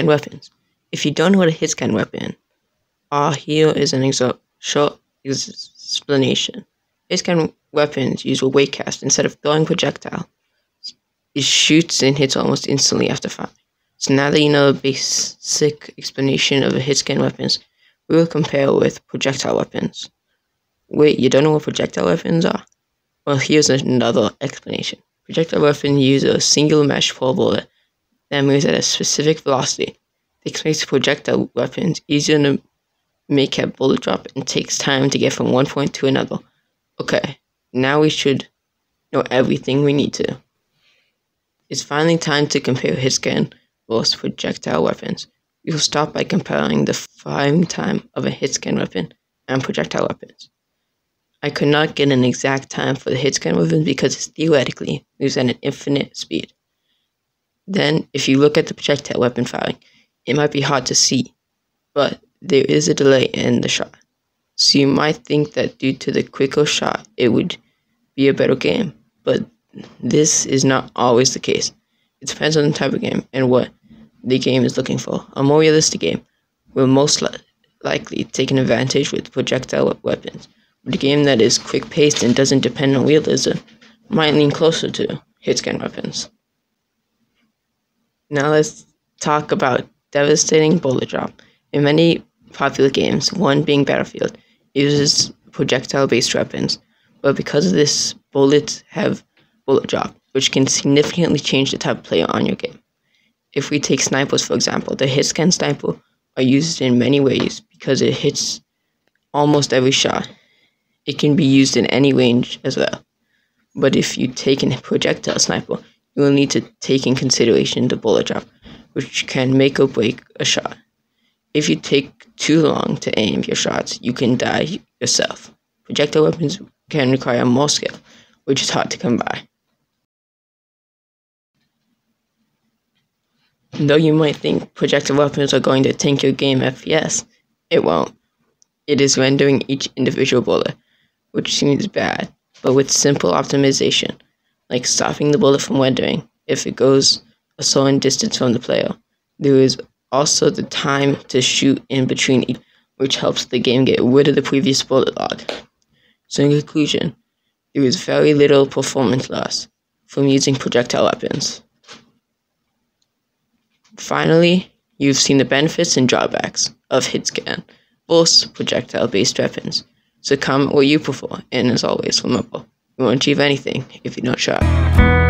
hit-scan weapons. If you don't know what a hit-scan weapon are, here is an short explanation. Hit-scan weapons use a weight cast. Instead of throwing projectile, it shoots and hits almost instantly after firing. So now that you know the basic explanation of a hit-scan weapons, we will compare with projectile weapons. Wait, you don't know what projectile weapons are? Well, here's another explanation. Projectile weapons use a single mesh for a bullet that moves at a specific velocity. This makes projectile weapons easier to make a bullet drop and takes time to get from one point to another. Okay, now we should know everything we need to. It's finally time to compare hit-scan versus projectile weapons. We will start by comparing the firing time of a hit-scan weapon and projectile weapons. I could not get an exact time for the hit-scan weapon because it theoretically moves at an infinite speed. Then, if you look at the projectile weapon firing, it might be hard to see, but there is a delay in the shot. So you might think that due to the quicker shot, it would be a better game, but this is not always the case. It depends on the type of game and what the game is looking for. A more realistic game will most likely take an advantage with projectile weapons. But a game that is quick-paced and doesn't depend on realism might lean closer to hit-scan weapons. Now let's talk about devastating bullet drop. In many popular games, one being Battlefield, uses projectile-based weapons, but because of this, bullets have bullet drop, which can significantly change the type of player on your game. If we take snipers, for example, the hit-scan sniper are used in many ways because it hits almost every shot. It can be used in any range as well. But if you take a projectile sniper, you will need to take in consideration the bullet drop, which can make or break a shot. If you take too long to aim your shots, you can die yourself. Projectile weapons can require more skill, which is hard to come by. Though you might think projectile weapons are going to tank your game FPS, it won't. It is rendering each individual bullet, which seems bad, but with simple optimization, like stopping the bullet from rendering if it goes a certain distance from the player. There is also the time to shoot in between each, which helps the game get rid of the previous bullet log. So in conclusion, there is very little performance loss from using projectile weapons. Finally, you've seen the benefits and drawbacks of hit-scan versus projectile-based weapons. So comment what you prefer, and as always, remember, you won't achieve anything if you don't try.